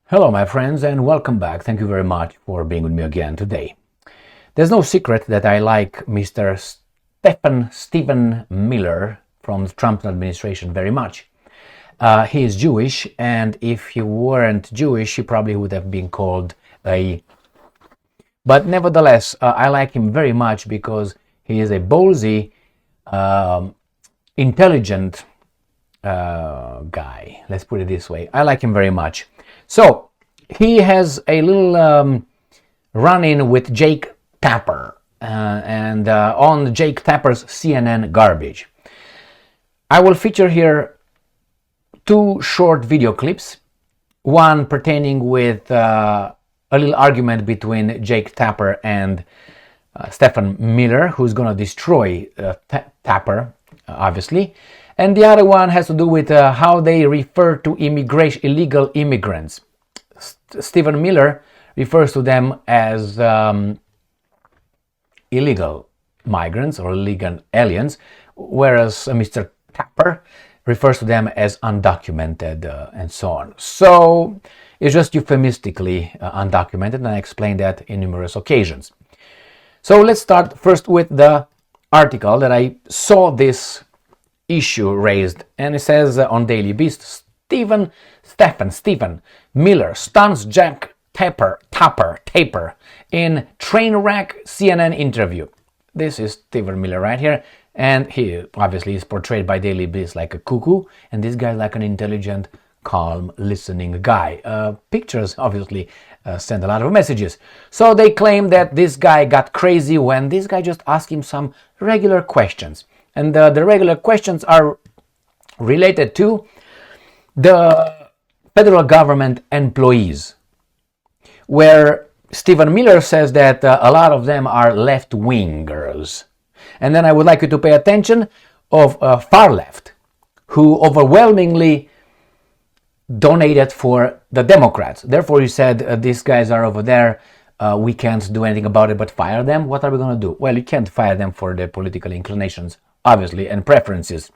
Hello, my friends, and welcome back. Thank you very much for being with me again today. There's no secret that I like Mr. Stephen Miller from the Trump administration very much. He is Jewish, and if he weren't Jewish, he probably would have been called a... But nevertheless, I like him very much because he is a ballsy, intelligent guy. Let's put it this way. I like him very much. So he has a little run-in with Jake Tapper and on Jake Tapper's CNN garbage. I will feature here two short video clips, one pertaining with a little argument between Jake Tapper and Stephen Miller, who's going to destroy Tapper, obviously. And the other one has to do with how they refer to illegal immigrants. Stephen Miller refers to them as illegal migrants or illegal aliens, whereas Mr. Tapper refers to them as undocumented and so on. So it's just euphemistically undocumented, and I explained that in numerous occasions. So let's start first with the article that I saw this issue raised, and it says on Daily Beast, Stephen Miller stuns Jack Tapper in Trainwreck CNN interview. This is Stephen Miller right here, and he obviously is portrayed by Daily Beast like a cuckoo, and this guy like an intelligent, calm, listening guy. Pictures obviously send a lot of messages. So they claim that this guy got crazy when this guy just asked him some regular questions. And the regular questions are related to the federal government employees, where Stephen Miller says that a lot of them are left-wingers. And then I would like you to pay attention of far left, who overwhelmingly donated for the Democrats. Therefore, he said, these guys are over there, we can't do anything about it but fire them. What are we going to do? Well, you can't fire them for their political inclinations, obviously, and preferences.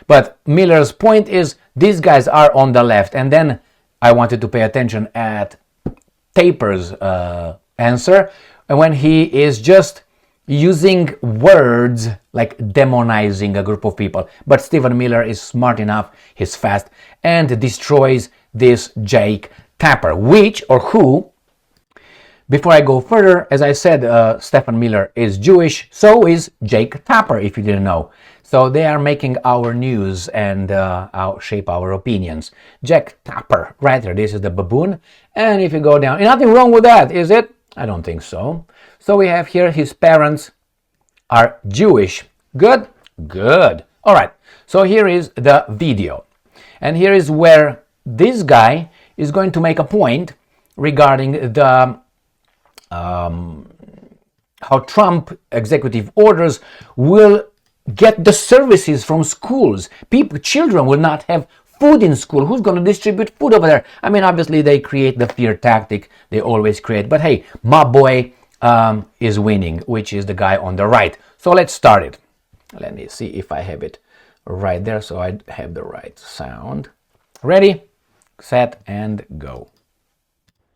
But Miller's point is these guys are on the left. And then I wanted to pay attention at Tapper's answer, and when he is just using words like demonizing a group of people. But Stephen Miller is smart enough, he's fast, and destroys this Jake Tapper, which or who... Before I go further, as I said, Stephen Miller is Jewish, so is Jake Tapper, if you didn't know. So they are making our news and shape our opinions. Jake Tapper, right there, this is the baboon. And if you go down, nothing wrong with that, is it? I don't think so. So we have here his parents are Jewish. Good? Good. All right, so here is the video. And here is where this guy is going to make a point regarding the... how Trump executive orders will get the services from schools. Children will not have food in school. Who's going to distribute food over there? I mean, obviously they create the fear tactic. They always create. But hey, my boy is winning, which is the guy on the right. So let's start it. Let me see if I have it right there so I have the right sound. Ready, set, and go.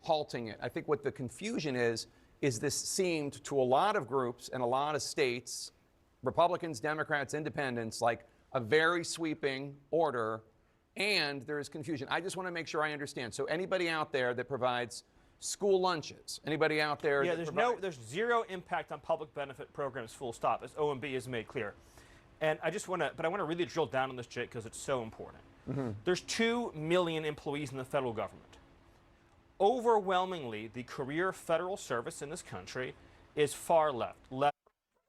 Halting it. I think what the confusion is this seemed to a lot of groups and a lot of states, Republicans, Democrats, Independents, like a very sweeping order, and there is confusion. I just want to make sure I understand. So anybody out there that provides school lunches, anybody out there... Yeah, there's zero impact on public benefit programs, full stop, as OMB has made clear. And I want to really drill down on this, Jake, because it's so important. Mm-hmm. There's 2 million employees in the federal government. Overwhelmingly, the career federal service in this country is far left.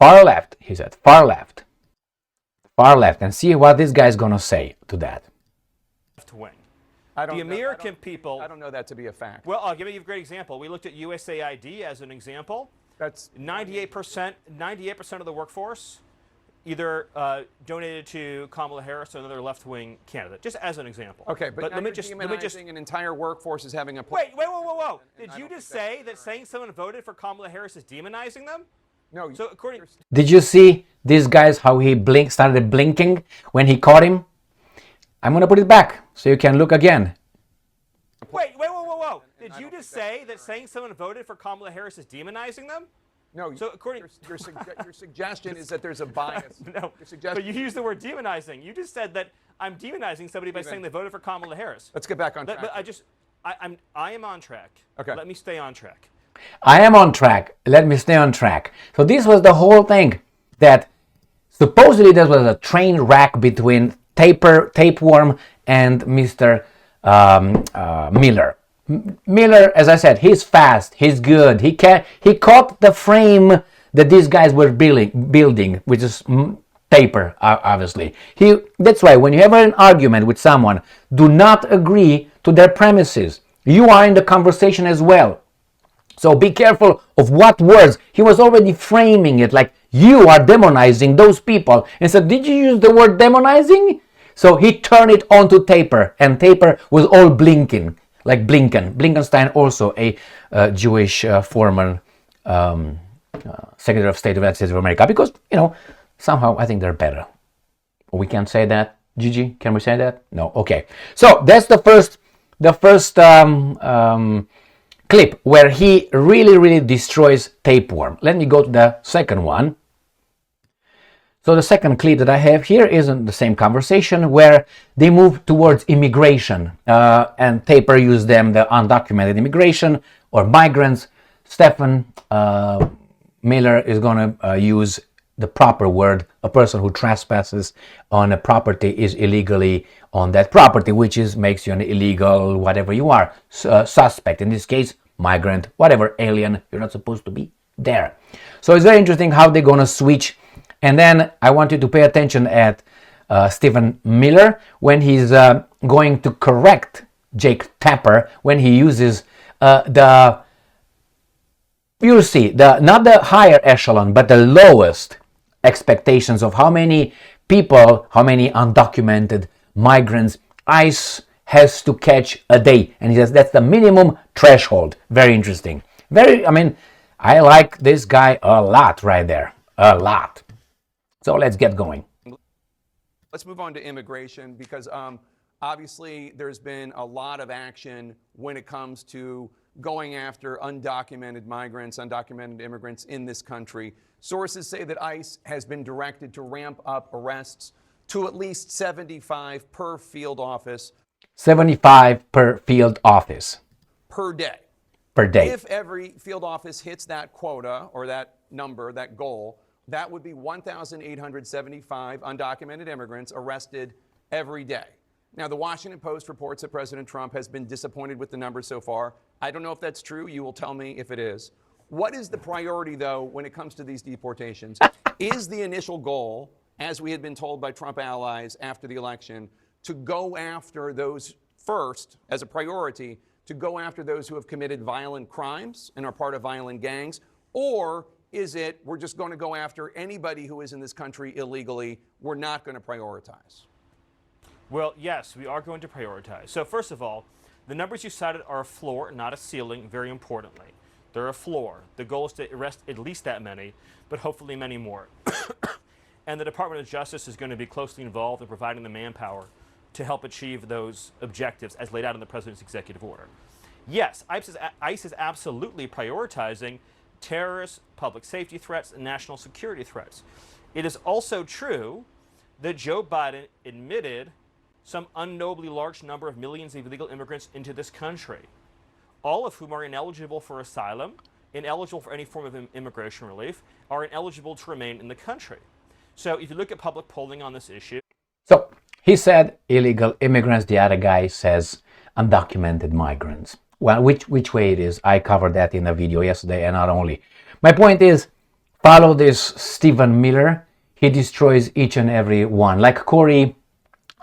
Far left, he said. Far left. Far left. And see what this guy is going to say to that. Left wing. The American people... I don't know that to be a fact. Well, I'll give you a great example. We looked at USAID as an example. That's 98% of the workforce either donated to Kamala Harris or another left-wing candidate, just as an example. Okay, but let me just an entire workforce is having a... Whoa. Did you just say that saying someone voted for Kamala Harris is demonizing them? No. So according... Did you see these guys, how he started blinking when he caught him? I'm going to put it back so you can look again. Wait, whoa! And Did I you don't just think that's say that saying someone voted for Kamala Harris is demonizing them? No. So according your suggestion is that there's a bias. no, Your suggestion. but you used the word demonizing. You just said that I'm demonizing somebody by Steven. saying they voted for Kamala Harris. Let's get back on track. But I am on track. Okay. Let me stay on track. I am on track. Let me stay on track. So this was the whole thing, that supposedly there was a train wreck between Tapeworm and Mr. Miller. Miller, as I said, he's fast, he's good. He caught the frame that these guys were building, which is paper, obviously. That's why when you have an argument with someone, do not agree to their premises. You are in the conversation as well. So be careful of what words. He was already framing it like you are demonizing those people. And said, did you use the word demonizing? So he turned it onto Taper, and Taper was all blinking, like Blinken. Blinkenstein, also a Jewish former Secretary of State of the United States of America, because, somehow I think they're better. We can't say that. Gigi, can we say that? No. Okay. So that's the first clip where he really destroys Tapeworm. Let me go to the second one. So the second clip that I have here is in the same conversation where they move towards immigration, and Taper used them, the undocumented immigration or migrants. Stephen Miller is going to use the proper word. A person who trespasses on a property is illegally on that property, which makes you an illegal, whatever you are, suspect. In this case, migrant, whatever, alien. You're not supposed to be there. So it's very interesting how they're going to switch. And then I want you to pay attention at Stephen Miller when he's going to correct Jake Tapper when he uses you'll see, not the higher echelon, but the lowest expectations of how many people, how many undocumented migrants ICE has to catch a day. And he says that's the minimum threshold. Very interesting. I like this guy a lot right there. A lot. So let's get going. Let's move on to immigration, because obviously there's been a lot of action when it comes to going after undocumented migrants, undocumented immigrants in this country. Sources say that ICE has been directed to ramp up arrests to at least 75 per field office. 75 per field office. Per day. Per day. If every field office hits that quota or that number, that goal, that would be 1,875 undocumented immigrants arrested every day. Now, the Washington Post reports that President Trump has been disappointed with the numbers so far. I don't know if that's true. You will tell me if it is. What is the priority, though, when it comes to these deportations? Is the initial goal, as we had been told by Trump allies after the election, to go after those first, as a priority, to go after those who have committed violent crimes and are part of violent gangs? Or is it we're just going to go after anybody who is in this country illegally? We're not going to prioritize. Well, yes, we are going to prioritize. So first of all, the numbers you cited are a floor, not a ceiling, very importantly. They're a floor. The goal is to arrest at least that many, but hopefully many more. And the Department of Justice is going to be closely involved in providing the manpower to help achieve those objectives as laid out in the President's executive order. Yes, ICE is absolutely prioritizing terrorist, public safety threats, and national security threats. It is also true that Joe Biden admitted some unknowably large number of millions of illegal immigrants into this country, all of whom are ineligible for asylum, ineligible for any form of immigration relief, are ineligible to remain in the country. So if you look at public polling on this issue... So he said illegal immigrants, the other guy says undocumented migrants. Well, which way it is, I covered that in a video yesterday, and not only. My point is, follow this Stephen Miller. He destroys each and every one. Like Corey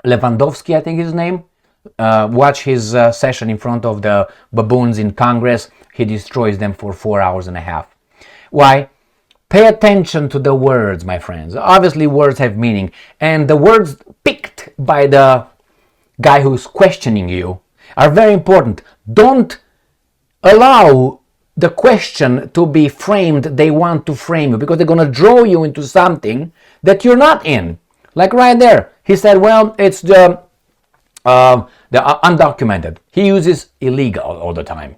Lewandowski, I think his name. Watch his session in front of the baboons in Congress. He destroys them for 4 hours and a half. Why? Pay attention to the words, my friends. Obviously, words have meaning. And the words picked by the guy who's questioning you are very important. Don't allow the question to be framed they want to frame you, because they're going to draw you into something that you're not in. Like right there, he said, well, it's the the undocumented. He uses illegal all the time.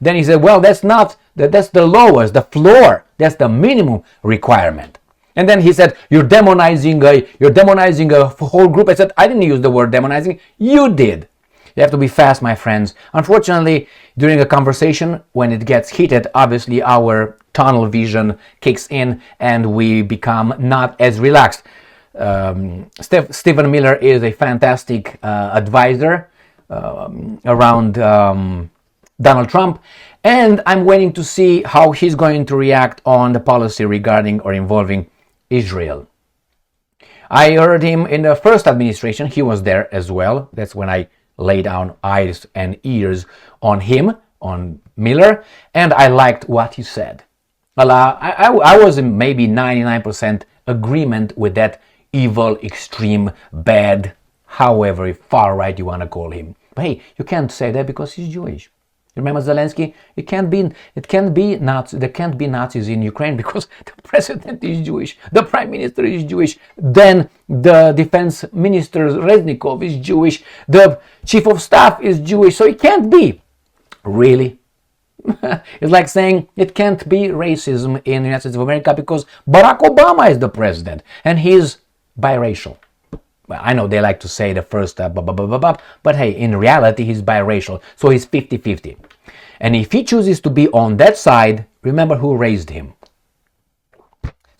Then he said, well, that's the lowest, the floor. That's the minimum requirement. And then he said, you're demonizing a whole group. I said, I didn't use the word demonizing. You did. You have to be fast, my friends. Unfortunately, during a conversation, when it gets heated, obviously our tunnel vision kicks in and we become not as relaxed. Stephen Miller is a fantastic advisor around Donald Trump, and I'm waiting to see how he's going to react on the policy regarding or involving Israel. I heard him in the first administration. He was there as well. That's when I lay down eyes and ears on him, on Miller, and I liked what he said. Well, I was in maybe 99% agreement with that evil, extreme, bad, however far right you want to call him. But hey, you can't say that because he's Jewish. Remember Zelensky? There can't be Nazis in Ukraine because the president is Jewish, the prime minister is Jewish, then the defense minister Reznikov is Jewish, the chief of staff is Jewish, so it can't be. Really? It's like saying it can't be racism in the United States of America because Barack Obama is the president and he's biracial. Well, I know they like to say the first but hey, in reality he's biracial, so he's 50-50. And if he chooses to be on that side, remember who raised him.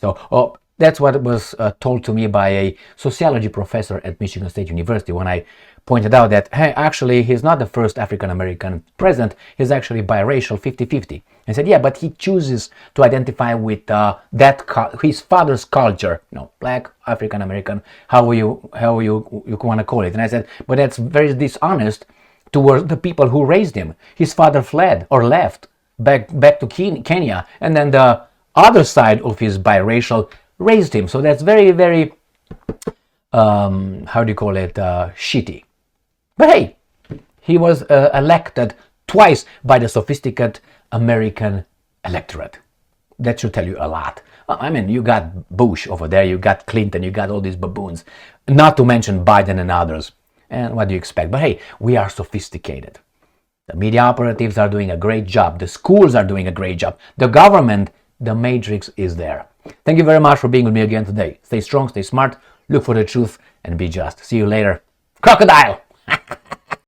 So that's what was told to me by a sociology professor at Michigan State University when I pointed out that, hey, actually he's not the first African-American president, he's actually biracial, 50-50. I said, yeah, but he chooses to identify with his father's culture, black, African-American, how you want to call it. And I said, but that's very dishonest towards the people who raised him. His father fled or left back to Kenya, and then the other side of his biracial raised him. So that's very, very, shitty. But hey, he was elected twice by the sophisticated American electorate. That should tell you a lot. I mean, you got Bush over there, you got Clinton, you got all these baboons, not to mention Biden and others. And what do you expect? But hey, we are sophisticated. The media operatives are doing a great job. The schools are doing a great job. The government, the matrix is there. Thank you very much for being with me again today. Stay strong, stay smart, look for the truth, and be just. See you later. Crocodile!